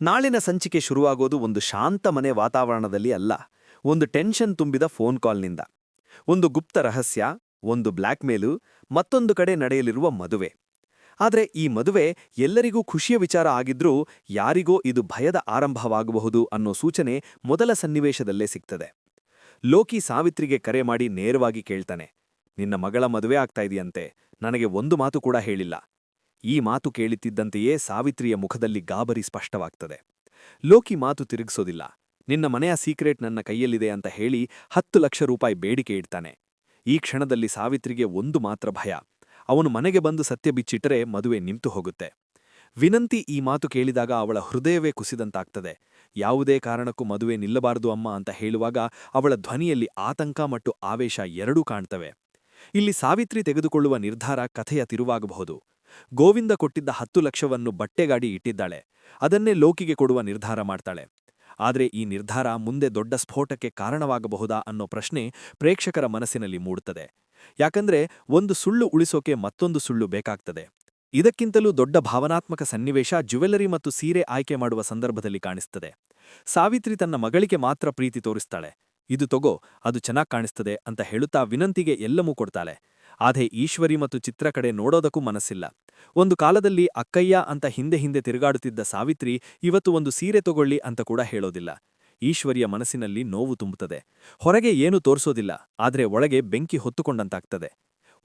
ನಾಳಿನ ಸಂಚಿಕೆ ಶುರುವಾಗೋದು ಒಂದು ಶಾಂತ ಮನೆ ವಾತಾವರಣದಲ್ಲಿ ಅಲ್ಲ, ಒಂದು ಟೆನ್ಷನ್ ತುಂಬಿದ ಫೋನ್ ಕಾಲ್ನಿಂದ. ಒಂದು ಗುಪ್ತ ರಹಸ್ಯ, ಒಂದು ಬ್ಲ್ಯಾಕ್ ಮೇಲು, ಮತ್ತೊಂದು ಕಡೆ ನಡೆಯಲಿರುವ ಮದುವೆ. ಆದರೆ ಈ ಮದುವೆ ಎಲ್ಲರಿಗೂ ಖುಷಿಯ ವಿಚಾರ ಆಗಿದ್ರೂ ಯಾರಿಗೋ ಇದು ಭಯದ ಆರಂಭವಾಗಬಹುದು ಅನ್ನೋ ಸೂಚನೆ ಮೊದಲ ಸನ್ನಿವೇಶದಲ್ಲೇ ಸಿಗ್ತದೆ. ಲೋಕಿ ಸಾವಿತ್ರಿಗೆ ಕರೆ ಮಾಡಿ ನೇರವಾಗಿ ಕೇಳ್ತಾನೆ, ನಿನ್ನ ಮಗಳ ಮದುವೆ ಆಗ್ತಾ ಇದೆಯಂತೆ, ನನಗೆ ಒಂದು ಮಾತು ಕೂಡ ಹೇಳಿಲ್ಲ. ಈ ಮಾತು ಕೇಳುತ್ತಿದ್ದಂತೆಯೇ ಸಾವಿತ್ರಿಯ ಮುಖದಲ್ಲಿ ಗಾಬರಿ ಸ್ಪಷ್ಟವಾಗ್ತದೆ. ಲೋಕಿ ಮಾತು ತಿರುಗಿಸೋದಿಲ್ಲ. ನಿನ್ನ ಮನೆಯ ಸೀಕ್ರೆಟ್ ನನ್ನ ಕೈಯಲ್ಲಿದೆ ಅಂತ ಹೇಳಿ 10 ಲಕ್ಷ ರೂಪಾಯಿ ಬೇಡಿಕೆ ಇಡ್ತಾನೆ. ಈ ಕ್ಷಣದಲ್ಲಿ ಸಾವಿತ್ರಿಗೆ ಒಂದು ಮಾತ್ರ ಭಯ, ಅವನು ಮನೆಗೆ ಬಂದು ಸತ್ಯ ಬಿಚ್ಚಿಟ್ಟರೆ ಮದುವೆ ನಿಂತು ಹೋಗುತ್ತೆ. ವಿನಂತಿ ಈ ಮಾತು ಕೇಳಿದಾಗ ಅವಳ ಹೃದಯವೇ ಕುಸಿದಂತಾಗ್ತದೆ. ಯಾವುದೇ ಕಾರಣಕ್ಕೂ ಮದುವೆ ನಿಲ್ಲಬಾರದು ಅಮ್ಮ ಅಂತ ಹೇಳುವಾಗ ಅವಳ ಧ್ವನಿಯಲ್ಲಿ ಆತಂಕ ಮತ್ತು ಆವೇಶ ಎರಡೂ ಕಾಣ್ತವೆ. ಇಲ್ಲಿ ಸಾವಿತ್ರಿ ತೆಗೆದುಕೊಳ್ಳುವ ನಿರ್ಧಾರ ಕಥೆಯ ತಿರುವಾಗಬಹುದು. ಗೋವಿಂದ ಕೊಟ್ಟಿದ್ದ 10 ಲಕ್ಷವನ್ನು ಬಟ್ಟೆಗಾಡಿ ಇಟ್ಟಿದ್ದಾಳೆ, ಅದನ್ನೇ ಲೋಕಿಗೆ ಕೊಡುವ ನಿರ್ಧಾರ ಮಾಡ್ತಾಳೆ. ಆದರೆ ಈ ನಿರ್ಧಾರ ಮುಂದೆ ದೊಡ್ಡ ಸ್ಫೋಟಕ್ಕೆ ಕಾರಣವಾಗಬಹುದಾ ಅನ್ನೋ ಪ್ರಶ್ನೆ ಪ್ರೇಕ್ಷಕರ ಮನಸ್ಸಿನಲ್ಲಿ ಮೂಡುತ್ತದೆ. ಯಾಕಂದ್ರೆ ಒಂದು ಸುಳ್ಳು ಉಳಿಸೋಕೆ ಮತ್ತೊಂದು ಸುಳ್ಳು ಬೇಕಾಗ್ತದೆ. ಇದಕ್ಕಿಂತಲೂ ದೊಡ್ಡ ಭಾವನಾತ್ಮಕ ಸನ್ನಿವೇಶ ಜ್ಯುವೆಲರಿ ಮತ್ತು ಸೀರೆ ಆಯ್ಕೆ ಮಾಡುವ ಸಂದರ್ಭದಲ್ಲಿ ಕಾಣಿಸ್ತದೆ. ಸಾವಿತ್ರಿ ತನ್ನ ಮಗಳಿಗೆ ಮಾತ್ರ ಪ್ರೀತಿ ತೋರಿಸ್ತಾಳೆ. ಇದು ತಗೋ, ಅದು ಚೆನ್ನಾಗ್ ಕಾಣಿಸ್ತದೆ ಅಂತ ಹೇಳುತ್ತಾ ವಿನಂತಿಗೆ ಎಲ್ಲವೂ ಕೊಡ್ತಾಳೆ. ಆದ್ರೆ ಈಶ್ವರಿ ಮತ್ತು ಚಿತ್ರ ಕಡೆ ನೋಡೋದಕ್ಕೂ ಮನಸ್ಸಿಲ್ಲ. ಒಂದು ಕಾಲದಲ್ಲಿ ಅಕ್ಕಯ್ಯ ಅಂತ ಹಿಂದೆ ಹಿಂದೆ ತಿರುಗಾಡುತ್ತಿದ್ದ ಸಾವಿತ್ರಿ ಇವತ್ತು ಒಂದು ಸೀರೆ ತಗೊಳ್ಳಿ ಅಂತ ಕೂಡ ಹೇಳೋದಿಲ್ಲ. ಈಶ್ವರಿಯ ಮನಸ್ಸಿನಲ್ಲಿ ನೋವು ತುಂಬುತ್ತದೆ. ಹೊರಗೆ ಏನೂ ತೋರಿಸೋದಿಲ್ಲ, ಆದ್ರೆ ಒಳಗೆ ಬೆಂಕಿ ಹೊತ್ತುಕೊಂಡಂತಾಗ್ತದೆ.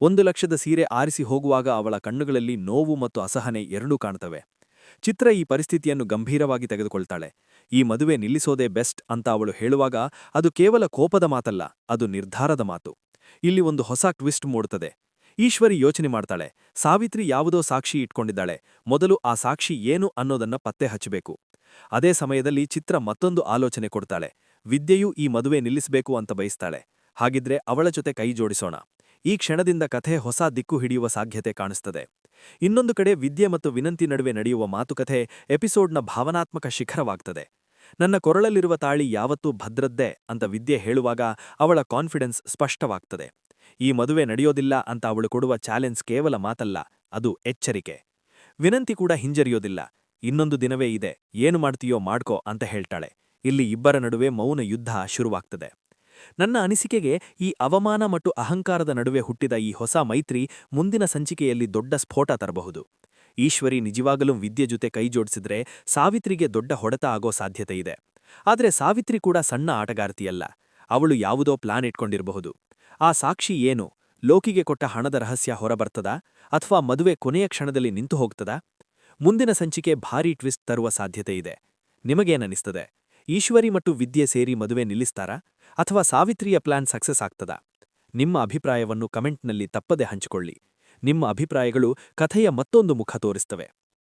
1 ಲಕ್ಷದ ಸೀರೆ ಆರಿಸಿ ಹೋಗುವಾಗ ಅವಳ ಕಣ್ಣುಗಳಲ್ಲಿ ನೋವು ಮತ್ತು ಅಸಹನೆ ಎರಡೂ ಕಾಣ್ತವೆ. ಚಿತ್ರ ಈ ಪರಿಸ್ಥಿತಿಯನ್ನು ಗಂಭೀರವಾಗಿ ತೆಗೆದುಕೊಳ್ತಾಳೆ. ಈ ಮದುವೆ ನಿಲ್ಲಿಸೋದೇ ಬೆಸ್ಟ್ ಅಂತ ಅವಳು ಹೇಳುವಾಗ ಅದು ಕೇವಲ ಕೋಪದ ಮಾತಲ್ಲ, ಅದು ನಿರ್ಧಾರದ ಮಾತು. ಇಲ್ಲಿ ಒಂದು ಹೊಸ ಟ್ವಿಸ್ಟ್ ಮೂಡುತ್ತದೆ. ಈಶ್ವರಿ ಯೋಚನೆ ಮಾಡ್ತಾಳೆ, ಸಾವಿತ್ರಿ ಯಾವುದೋ ಸಾಕ್ಷಿ ಇಟ್ಕೊಂಡಿದ್ದಾಳೆ, ಮೊದಲು ಆ ಸಾಕ್ಷಿ ಏನು ಅನ್ನೋದನ್ನ ಪತ್ತೆ ಹಚ್ಚಬೇಕು. ಅದೇ ಸಮಯದಲ್ಲಿ ಚಿತ್ರ ಮತ್ತೊಂದು ಆಲೋಚನೆ ಕೊಡ್ತಾಳೆ. ವಿದ್ಯೆಯೂ ಈ ಮದುವೆ ನಿಲ್ಲಿಸಬೇಕು ಅಂತ ಬಯಸ್ತಾಳೆ. ಹಾಗಿದ್ರೆ ಅವಳ ಜೊತೆ ಕೈ ಜೋಡಿಸೋಣ. ಈ ಕ್ಷಣದಿಂದ ಕಥೆ ಹೊಸ ದಿಕ್ಕು ಹಿಡಿಯುವ ಸಾಧ್ಯತೆ ಕಾಣಿಸ್ತದೆ. ಇನ್ನೊಂದು ಕಡೆ ವಿದ್ಯೆ ಮತ್ತು ವಿನಂತಿ ನಡುವೆ ನಡೆಯುವ ಮಾತುಕತೆ ಎಪಿಸೋಡ್ನ ಭಾವನಾತ್ಮಕ ಶಿಖರವಾಗ್ತದೆ. ನನ್ನ ಕೊರಳಲ್ಲಿರುವ ತಾಳಿ ಯಾವತ್ತೂ ಭದ್ರದ್ದೇ ಅಂತ ವಿದ್ಯೆ ಹೇಳುವಾಗ ಅವಳ ಕಾನ್ಫಿಡೆನ್ಸ್ ಸ್ಪಷ್ಟವಾಗ್ತದೆ. ಈ ಮದುವೆ ನಡೆಯೋದಿಲ್ಲ ಅಂತ ಅವಳು ಕೊಡುವ ಚಾಲೆಂಜ್ ಕೇವಲ ಮಾತಲ್ಲ, ಅದು ಎಚ್ಚರಿಕೆ. ವಿನಂತಿ ಕೂಡ ಹಿಂಜರಿಯೋದಿಲ್ಲ. ಇನ್ನೊಂದು ದಿನವೇ ಇದೆ, ಏನು ಮಾಡ್ತೀಯೋ ಮಾಡ್ಕೋ ಅಂತ ಹೇಳ್ತಾಳೆ. ಇಲ್ಲಿ ಇಬ್ಬರ ನಡುವೆ ಮೌನ ಯುದ್ಧ ಶುರುವಾಗ್ತದೆ. ನನ್ನ ಅನಿಸಿಕೆಗೆ ಈ ಅವಮಾನ ಮತ್ತು ಅಹಂಕಾರದ ನಡುವೆ ಹುಟ್ಟಿದ ಈ ಹೊಸ ಮೈತ್ರಿ ಮುಂದಿನ ಸಂಚಿಕೆಯಲ್ಲಿ ದೊಡ್ಡ ಸ್ಫೋಟ ತರಬಹುದು. ಈಶ್ವರಿ ನಿಜವಾಗಲೂ ವಿದ್ಯೆ ಜೊತೆ ಕೈಜೋಡಿಸಿದ್ರೆ ಸಾವಿತ್ರಿಗೆ ದೊಡ್ಡ ಹೊಡೆತ ಆಗೋ ಸಾಧ್ಯತೆ ಇದೆ. ಆದ್ರೆ ಸಾವಿತ್ರಿ ಕೂಡ ಸಣ್ಣ ಆಟಗಾರ್ತಿಯಲ್ಲ, ಅವಳು ಯಾವುದೋ ಪ್ಲಾನ್ ಇಟ್ಕೊಂಡಿರಬಹುದು. ಆ ಸಾಕ್ಷಿ ಏನು? ಲೋಕಿಗೆ ಕೊಟ್ಟ ಹಣದ ರಹಸ್ಯ ಹೊರಬರ್ತದಾ ಅಥವಾ ಮದುವೆ ಕೊನೆಯ ಕ್ಷಣದಲ್ಲಿ ನಿಂತು ಹೋಗ್ತದಾ? ಮುಂದಿನ ಸಂಚಿಕೆ ಭಾರೀ ಟ್ವಿಸ್ಟ್ ತರುವ ಸಾಧ್ಯತೆ ಇದೆ. ನಿಮಗೇನನಿಸ್ತದೆ? ಈಶ್ವರಿ ಮತ್ತು ವಿದ್ಯೆ ಸೇರಿ ಮದುವೆ ನಿಲ್ಲಿಸ್ತಾರಾ ಅಥವಾ ಸಾವಿತ್ರಿಯ ಪ್ಲಾನ್ ಸಕ್ಸಸ್ ಆಗ್ತದಾ? ನಿಮ್ಮ ಅಭಿಪ್ರಾಯವನ್ನು ಕಮೆಂಟ್ನಲ್ಲಿ ತಪ್ಪದೆ ಹಂಚಿಕೊಳ್ಳಿ. ನಿಮ್ಮ ಅಭಿಪ್ರಾಯಗಳು ಕಥೆಯ ಮತ್ತೊಂದು ಮುಖ ತೋರಿಸ್ತವೆ.